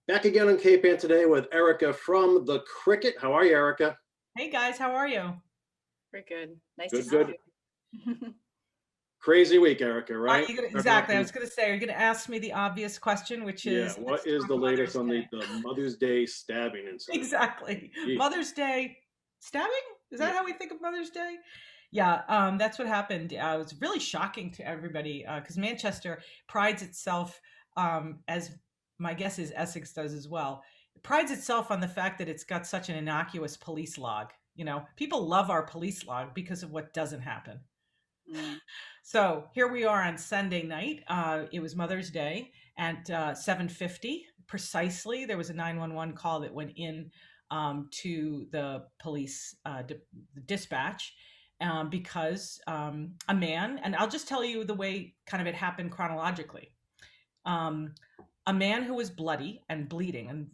Back again on K-Pan today with Erika from the Cricket. How are you, Erika? Hey guys, how are you? We're good. Nice to Good, see good. you. Crazy week, Erika, Are right? you gonna Starting off exactly? I was gonna say, are you gonna ask me the obvious question, which yeah, is what let's is talk the latest Mother's on Day. the Mother's Day stabbing incident? Exactly. Jeez. Mother's Day stabbing? Is Yeah. that how we think of Mother's Day? Yeah, that's what happened. It was really shocking to everybody because Manchester prides itself, as my guess is Essex does as well. It prides itself on the fact that it's got such an innocuous police log. You know, people love our police log because of what doesn't happen. Mm. So here we are on Sunday night. It was Mother's Day at 7:50 precisely. There was a 911 call that went in to the police dispatch because a man, and I'll just tell you the way kind of it happened chronologically. Um, a man who was bloody and bleeding and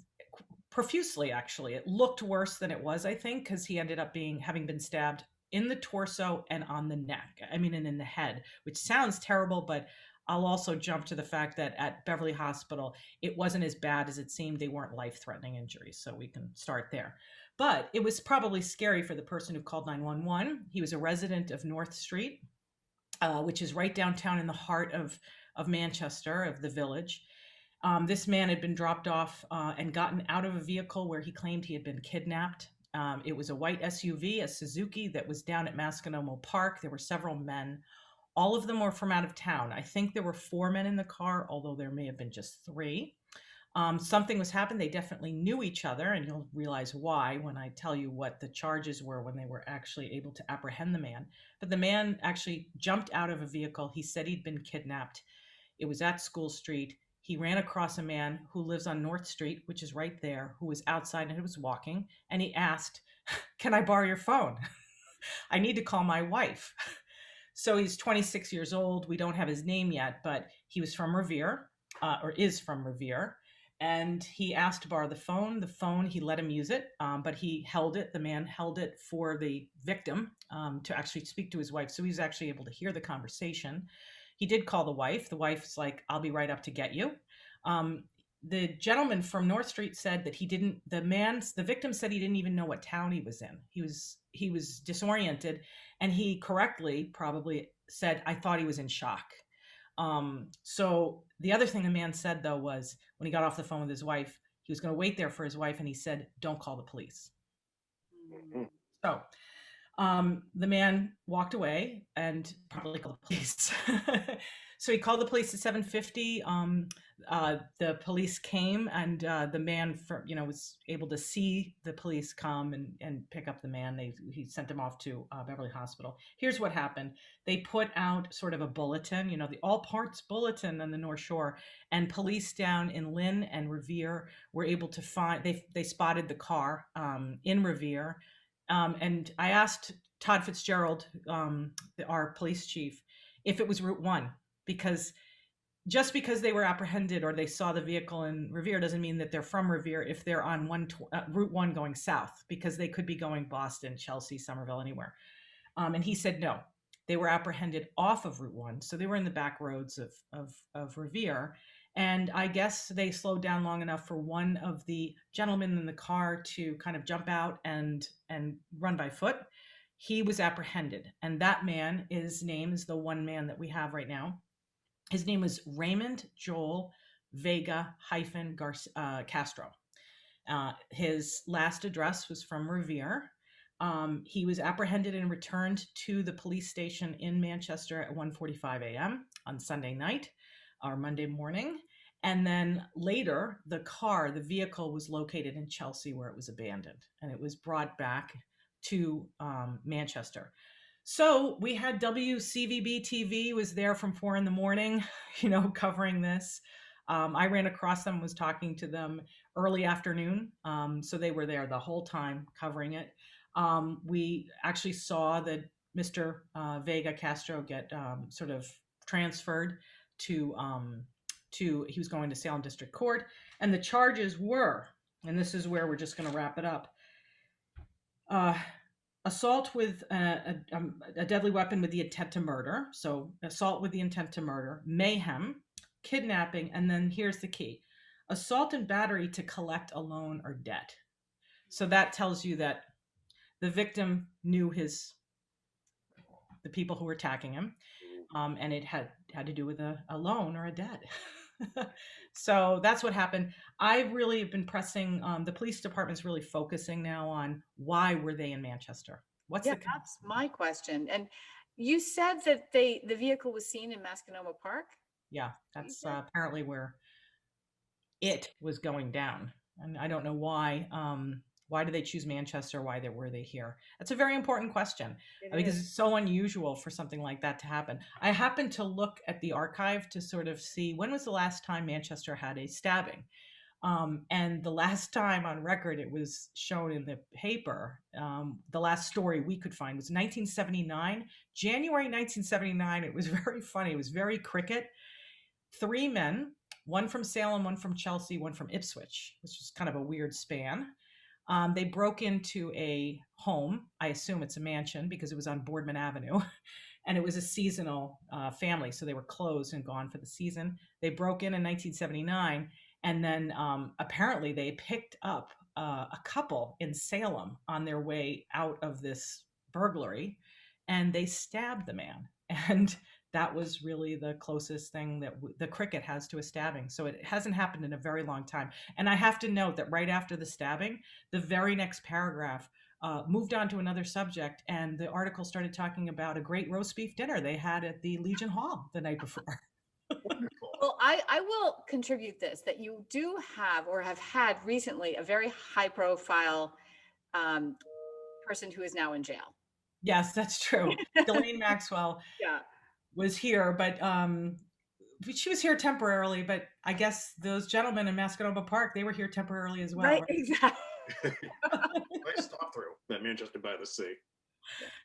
profusely, actually. It looked worse than it was, I think, because he ended up having been stabbed in the torso and on the neck. I mean, and in the head, which sounds terrible, but I'll also jump to the fact that at Beverly Hospital, it wasn't as bad as it seemed. They weren't life-threatening injuries, so we can start there. But it was probably scary for the person who called 911. He was a resident of North Street, which is right downtown in the heart of Manchester, of the village. This man had been dropped off and gotten out of a vehicle where he claimed he had been kidnapped. It was a white SUV, a Suzuki, that was down at Masconomo Park. There were several men. All of them were from out of town. I think there were four men in the car, although there may have been just three. Something was happening. They definitely knew each other, and you'll realize why when I tell you what the charges were when they were actually able to apprehend the man. But the man actually jumped out of a vehicle. He said he'd been kidnapped. It was at School Street. He ran across a man who lives on North Street, which is right there, who was outside and was walking. And he asked, "Can I borrow your phone? I need to call my wife." So he's 26 years old. We don't have his name yet, but he was from Revere, or is from Revere. And he asked to borrow the phone. The phone, he let him use it, but he held it. The man held it for the victim to actually speak to his wife. So he was actually able to hear the conversation. He did call the wife. The wife's like, "I'll be right up to get you." Um, the gentleman from North Street said that he didn't. The victim said he didn't even know what town he was in. He was disoriented, and he correctly probably said, "I thought he was in shock." So the other thing the man said though was when he got off the phone with his wife, he was going to wait there for his wife, and he said, "Don't call the police." Mhm. So the man walked away and probably called the police. So he called the police at 7:50. The police came, and the man, was able to see the police come and pick up the man. He sent him off to Beverly Hospital. Here's what happened: they put out sort of a bulletin, the All Parts Bulletin on the North Shore, and police down in Lynn and Revere were able to find. They spotted the car in Revere. And I asked Todd Fitzgerald, our police chief, if it was Route 1, because just because they were apprehended or they saw the vehicle in Revere doesn't mean that they're from Revere if they're on Route 1 going south, because they could be going Boston, Chelsea, Somerville, anywhere. And he said no. They were apprehended off of Route 1, so they were in the back roads of Revere. And I guess they slowed down long enough for one of the gentlemen in the car to kind of jump out and run by foot. He was apprehended, and that man, his name is the one man that we have right now. His name was Raymond Joel Vega hyphen Castro. His last address was from Revere. He was apprehended and returned to the police station in Manchester at 1:45 a.m. on Sunday night or Monday morning. And then later, the vehicle was located in Chelsea where it was abandoned, and it was brought back to Manchester. So we had WCVB TV was there from 4 in the morning, covering this. I ran across them, was talking to them early afternoon. So they were there the whole time covering it. We actually saw that Mr. Vega Castro get sort of transferred to he was going to Salem District Court, and the charges were, and this is where we're just going to wrap it up. Assault with a deadly weapon with the intent to murder. So assault with the intent to murder, mayhem, kidnapping, and then here's the key: assault and battery to collect a loan or debt. So that tells you that the victim knew the people who were attacking him, and it had to do with a loan or a debt. So that's what happened. I've really been pressing. The police department's really focusing now on why were they in Manchester? What's Yeah, the that's my question. And you said that the vehicle was seen in Mascanoma Park? yeah? You That's said? apparently where it was going down, and I don't know why. Why did they choose Manchester? Why were they here? That's a very important question It because is. it's so unusual for something like that to happen. I happened to look at the archive to sort of see when was the last time Manchester had a stabbing. And the last time on record it was shown in the paper, the last story we could find was 1979, January 1979. It was very funny. It was very cricket. Three men, one from Salem, one from Chelsea, one from Ipswich, which is kind of a weird span. They broke into a home. I assume it's a mansion because it was on Boardman Avenue. And it was a seasonal family. So they were closed and gone for the season. They broke in 1979. And then apparently they picked up a couple in Salem on their way out of this burglary, and they stabbed the man. And that was really the closest thing that the cricket has to a stabbing. So it hasn't happened in a very long time. And I have to note that right after the stabbing, the very next paragraph moved on to another subject, and the article started talking about a great roast beef dinner they had at the Legion Hall the night before. Wonderful. Well, I will contribute this, that you do have or have had recently a very high profile um, person who is now in jail. Yes, that's true. Ghislaine Maxwell Yeah. was here, but she was here temporarily. But I guess those gentlemen in Mascanoma Park, they were here temporarily as well. Right, Right? exactly. Nice stop through that Manchester by the Sea.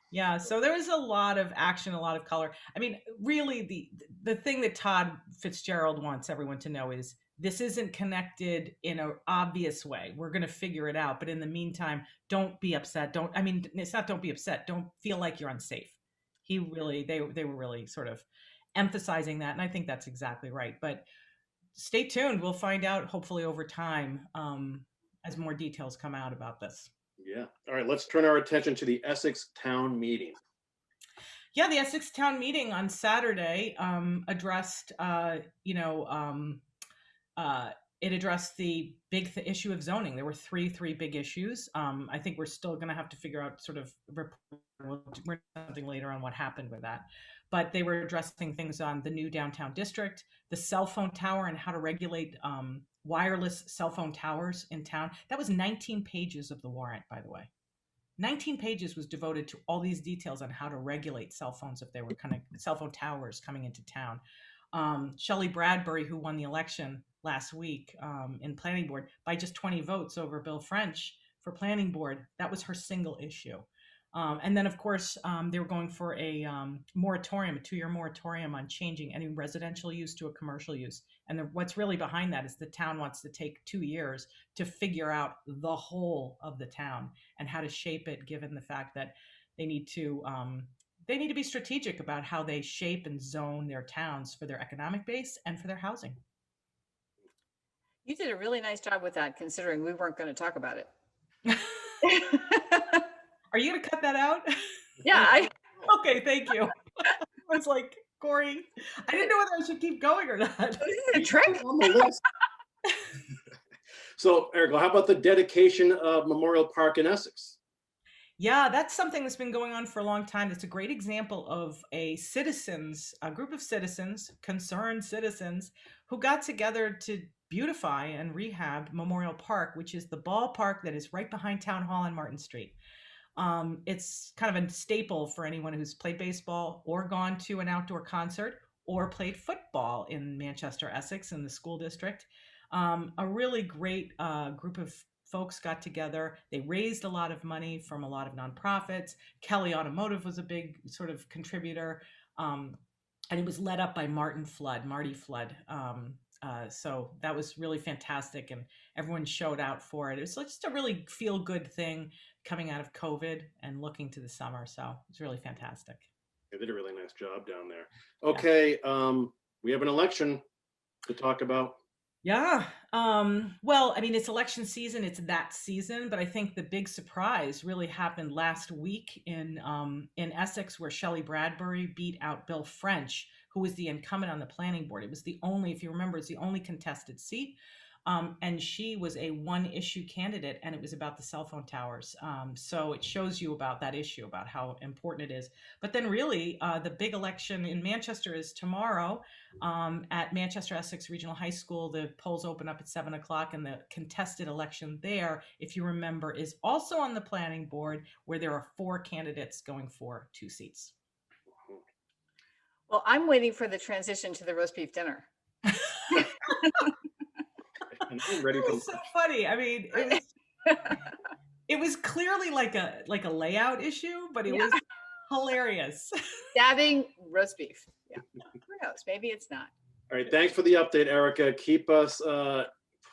Yeah, so there was a lot of action, a lot of color. I mean, really, the thing that Todd Fitzgerald wants everyone to know is this isn't connected in an obvious way. We're going to figure it out, but in the meantime, don't be upset. Don't. I mean, it's not don't be upset. Don't feel like you're unsafe. They were really sort of emphasizing that, and I think that's exactly right. But stay tuned. We'll find out hopefully over time as more details come out about this. Yeah. All right, let's turn our attention to the Essex Town Meeting. Yeah, the Essex Town Meeting on Saturday addressed, it addressed the big issue of zoning. There were three big issues. I think we're still going to have to figure out sort of something later on what happened with that. But they were addressing things on the new downtown district, the cell phone tower, and how to regulate wireless cell phone towers in town. That was 19 pages of the warrant, by the way. 19 pages was devoted to all these details on how to regulate cell phones if they were kind of cell phone towers coming into town. Shelley Bradbury, who won the election last week in planning board by just 20 votes over Bill French for planning board, that was her single issue. And then, of course, they were going for a moratorium, a 2-year moratorium on changing any residential use to a commercial use. And what's really behind that is the town wants to take 2 years to figure out the whole of the town and how to shape it, given the fact that they need to be strategic about how they shape and zone their towns for their economic base and for their housing. You did a really nice job with that, considering we weren't going to talk about it. Are you going to cut that out? Yeah. Okay, thank you. I was like, Corey, I didn't know whether I should keep going or not. This is a trick. On the list. So, Erika, how about the dedication of Memorial Park in Essex? Yeah, that's something that's been going on for a long time. It's a great example of a group of citizens, concerned citizens, who got together to beautify and rehab Memorial Park, which is the ballpark that is right behind Town Hall on Martin Street. It's kind of a staple for anyone who's played baseball or gone to an outdoor concert or played football in Manchester, Essex, in the school district. A really great group of folks got together. They raised a lot of money from a lot of nonprofits. Kelly Automotive was a big sort of contributor. And it was led up by Marty Flood. So that was really fantastic, and everyone showed out for it. It was just a really feel-good thing coming out of COVID and looking to the summer. So it's really fantastic. They did a really nice job down there. Okay, we have an election to talk about. Yeah. Well, I mean, it's election season, it's that season, but I think the big surprise really happened last week in Essex, where Shelley Bradbury beat out Bill French, who was the incumbent on the planning board. It was the only, if you remember, it's the only contested seat. And she was a one issue candidate, and it was about the cell phone towers. So it shows you about that issue, about how important it is. But then, really, the big election in Manchester is tomorrow at Manchester Essex Regional High School. The polls open up at 7 o'clock, and the contested election there, if you remember, is also on the planning board, where there are 4 candidates going for 2 seats. Well, I'm waiting for the transition to the roast beef dinner. And I'm ready It for was so funny. I mean, it was clearly like a layout issue, but it Yeah. was hilarious. Dabbing roast beef. Yeah. Who knows? Maybe it's not. All right, thanks for the update, Erica. Keep us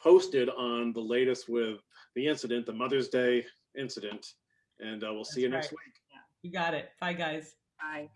posted on the latest with the incident, the Mother's Day incident, and we'll see you That's next right. week. You got it. Bye, guys. Bye.